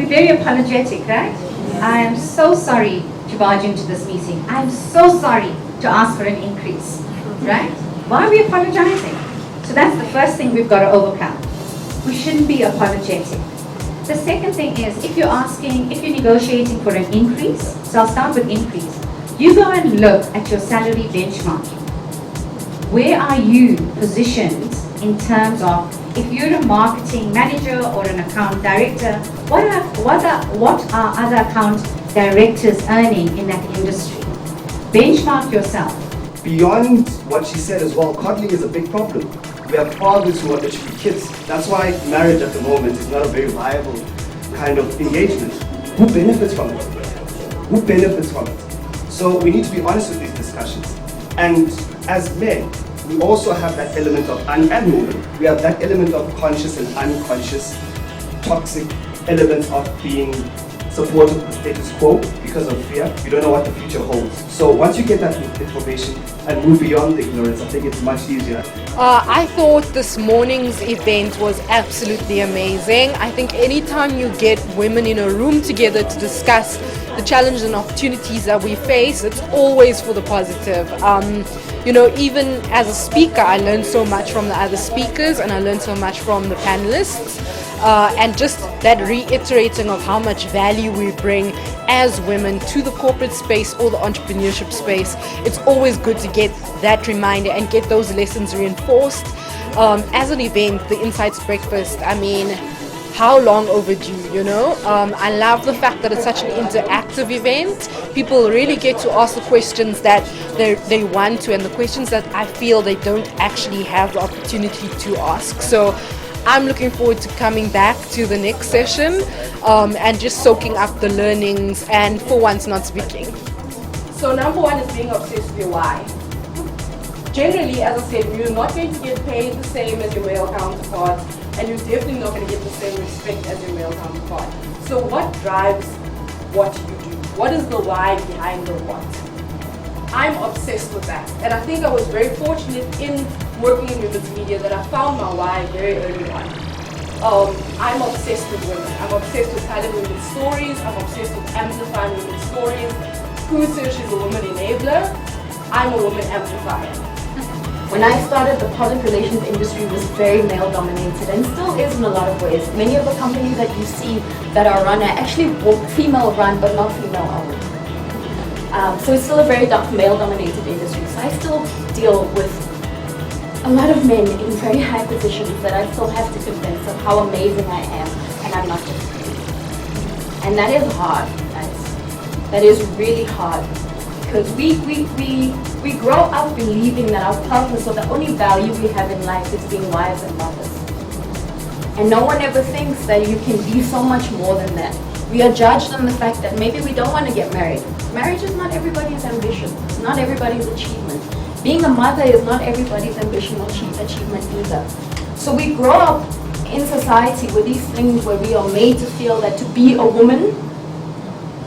very apologetic, right? I am so sorry to barge into this meeting. I am so sorry to ask for an increase, right? Why are we apologizing? So that's the first thing we've got to overcome. We shouldn't be apologetic. The second thing is, if you're negotiating for an increase, so I'll start with increase. You go and look at your salary benchmarking. Where are you positioned in terms of, if you're a marketing manager or an account director, what are other account directors earning in that industry? Benchmark yourself. Beyond what she said as well, coddling is a big problem. We have fathers who are literally kids. That's why marriage at the moment is not a very viable kind of engagement. Who benefits from it? Who benefits from it? So we need to be honest with these discussions. And as men, we also have that element of, and women, we have that element of conscious and unconscious, toxic elements of being supportive of the status quo because of fear. You don't know what the future holds. So once you get that information and move beyond the ignorance, I think it's much easier. I thought this morning's event was absolutely amazing. I think anytime you get women in a room together to discuss the challenges and opportunities that we face, it's always for the positive. Even as a speaker, I learned so much from the other speakers, and I learned so much from the panelists. And just that reiterating of how much value we bring as women to the corporate space or the entrepreneurship space. It's always good to get that reminder and get those lessons reinforced. As an event, the Insights Breakfast, how long overdue, I love the fact that it's such an interactive event. People really get to ask the questions that they want to, and the questions that I feel they don't actually have the opportunity to ask. So I'm looking forward to coming back to the next session and just soaking up the learnings and for once not speaking. So number one is being obsessed with your why. Generally, as I said, you're not going to get paid the same as your male counterpart, and you're definitely not going to get the same respect as your male counterpart. So what drives what you do? What is the why behind the what? I'm obsessed with that, and I think I was very fortunate in working in women's media that I found my why very early on. I'm obsessed with women. I'm obsessed with telling women's stories. I'm obsessed with amplifying women's stories. Food Search is a woman enabler. I'm a woman amplifier. When I started, the public relations industry was very male dominated and still is in a lot of ways. Many of the companies that you see that are run are actually female run but not female owned. So it's still a very male dominated industry. So I still deal with a lot of men in very high positions that I still have to convince of how amazing I am, and I'm not just me. And that is hard, guys. That is really hard. Because we grow up believing that our purpose or the only value we have in life is being wives and mothers. And no one ever thinks that you can be so much more than that. We are judged on the fact that maybe we don't want to get married. Marriage is not everybody's ambition. It's not everybody's achievement. Being a mother is not everybody's ambition or achievement either. So we grow up in society with these things where we are made to feel that to be a woman,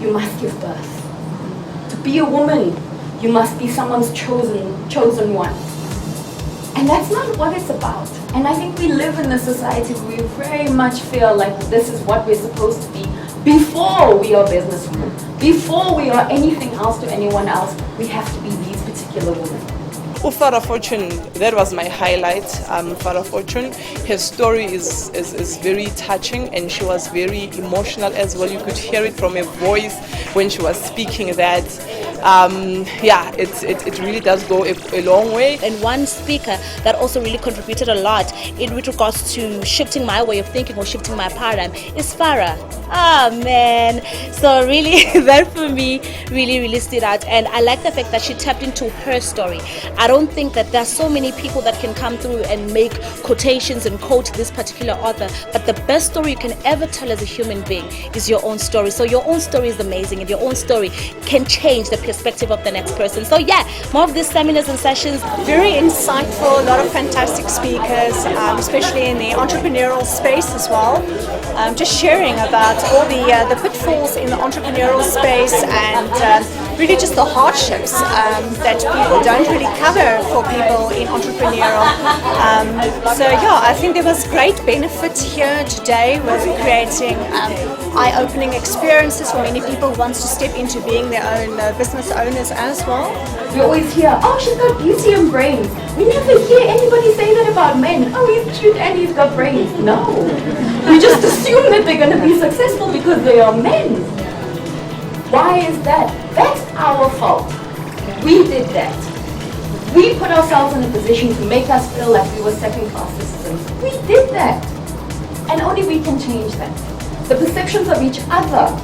you must give birth. To be a woman, you must be someone's chosen one. And that's not what it's about. And I think we live in a society where we very much feel like this is what we're supposed to be before we are businesswomen. Before we are anything else to anyone else, we have to be these particular women. Farah Fortune, that was my highlight. Farah Fortune, her story is very touching, and she was very emotional as well. You could hear it from her voice when she was speaking that it really does go a long way. And one speaker that also really contributed a lot in regards to shifting my way of thinking or shifting my paradigm is Farah. Man, so really that for me really stood out, and I like the fact that she tapped into her story. I don't think that there's so many people that can come through and make quotations and quote this particular author, but the best story you can ever tell as a human being is your own story. So your own story is amazing, and your own story can change the perspective of the next person. So yeah, more of these seminars and sessions. Very insightful, a lot of fantastic speakers, especially in the entrepreneurial space as well. Just sharing about all the pitfalls in the entrepreneurial space and really just the hardships that people don't really cover for people in entrepreneurial. So yeah, I think there was great benefit here today with creating eye-opening experiences for many people who wants to step into being their own business owners as well. We always hear, oh, she's got beauty and brains. We never hear anybody say that about men. Oh, he's cute and he's got brains. No. We just assume that they're going to be successful because they are men. Why is that? That's our fault. We did that. We put ourselves in a position to make us feel like we were second-class citizens. We did that. And only we can change that. The perceptions of each other.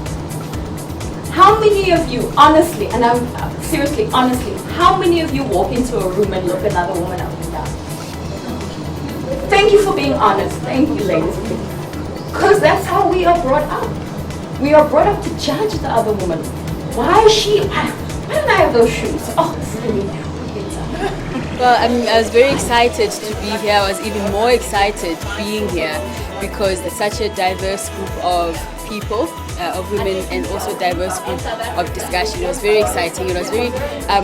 How many of you, honestly, and I'm seriously, honestly, how many of you walk into a room and look another woman up and down? Thank you for being honest. Thank you, ladies. Because that's how we are brought up. We are brought up to judge the other woman. Why is she, why don't I have those shoes? Oh, silly. Well, I was very excited to be here. I was even more excited being here because it's such a diverse group of people, of women, and also diverse group of discussion. It was very exciting. It was very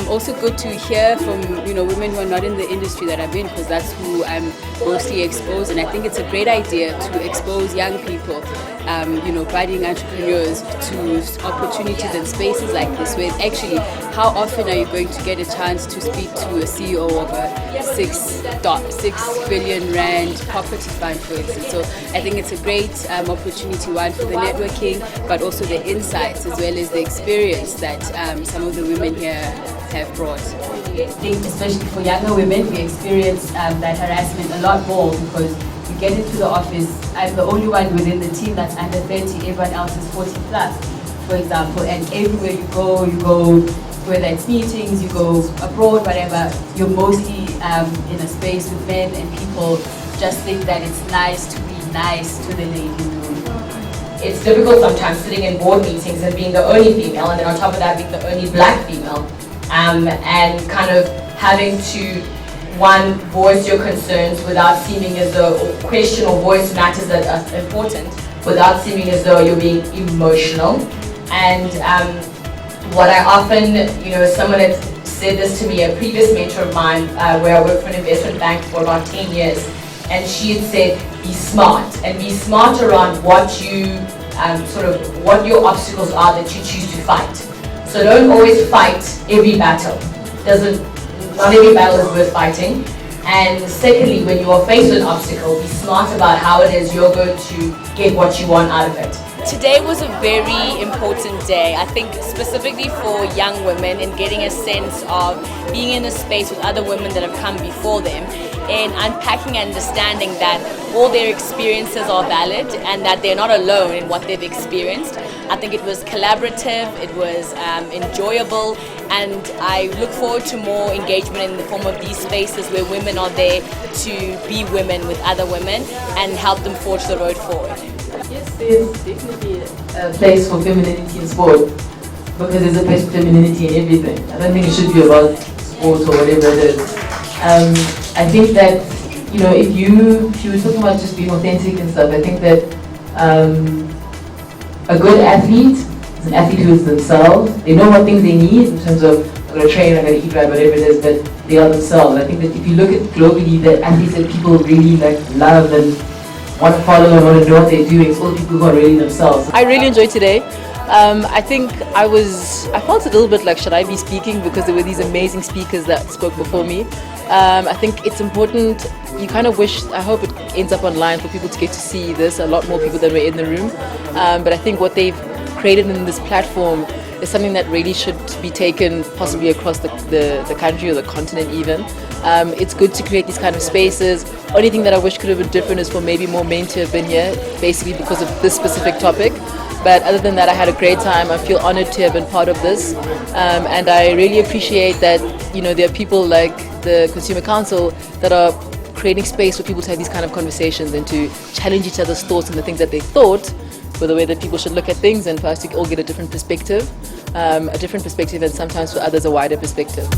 also good to hear from women who are not in the industry that I'm in, because that's who I'm mostly exposed. And I think it's a great idea to expose young people, budding entrepreneurs, to opportunities and spaces like this, where actually, how often are you going to get a chance to speak to a CEO of a 6 billion rand property fund, for instance? So I think it's a great opportunity, one, for the networking, but also the insights as well as the experience that some of the women here have brought. I think especially for younger women, we experience that harassment a lot more because you get into the office, I'm the only one within the team that's under 30, everyone else is 40 plus, for example, and everywhere you go, whether it's meetings, you go abroad, whatever, you're mostly in a space with men, and people just think that it's nice to be nice to the lady in the room. It's difficult sometimes sitting in board meetings and being the only female, and then on top of that being the only black female, and kind of having to, one, voice your concerns without seeming as though, or question or voice matters that are important, without seeming as though you're being emotional. And what I often, someone had said this to me, a previous mentor of mine, where I worked for an investment bank for about 10 years, and she had said, be smart, and be smart around what you, what your obstacles are that you choose to fight. So don't always fight every battle. Not every battle is worth fighting. And secondly, when you are faced with an obstacle, be smart about how it is you're going to get what you want out of it. Today was a very important day, I think specifically for young women, in getting a sense of being in a space with other women that have come before them, and unpacking and understanding that all their experiences are valid and that they're not alone in what they've experienced. I think it was collaborative, it was enjoyable, and I look forward to more engagement in the form of these spaces where women are there to be women with other women and help them forge the road forward. Yes, there's definitely a place for femininity in sport, because there's a place for femininity in everything. I don't think it should be about sport or whatever it is. I think that, if you were talking about just being authentic and stuff, I think that a good athlete is an athlete who is themselves. They know what things they need in terms of, I'm going to train, I'm going to eat right, whatever it is, but they are themselves. I think that if you look at globally, the athletes that people really love and want to follow and want to know what they're doing, it's all the people who are really themselves. I really enjoyed today. I think I felt a little bit like, should I be speaking, because there were these amazing speakers that spoke before me. I think it's important, I hope it ends up online for people to get to see this, a lot more people than were in the room. But I think what they've created in this platform is something that really should be taken possibly across the country or the continent even. It's good to create these kind of spaces. Only thing that I wish could have been different is for maybe more men to have been here, basically because of this specific topic. But other than that, I had a great time. I feel honored to have been part of this. And I really appreciate that, there are people like the Consumer Council that are creating space for people to have these kind of conversations and to challenge each other's thoughts and the things that they thought were the way that people should look at things, and for us to all get a different perspective and sometimes for others a wider perspective.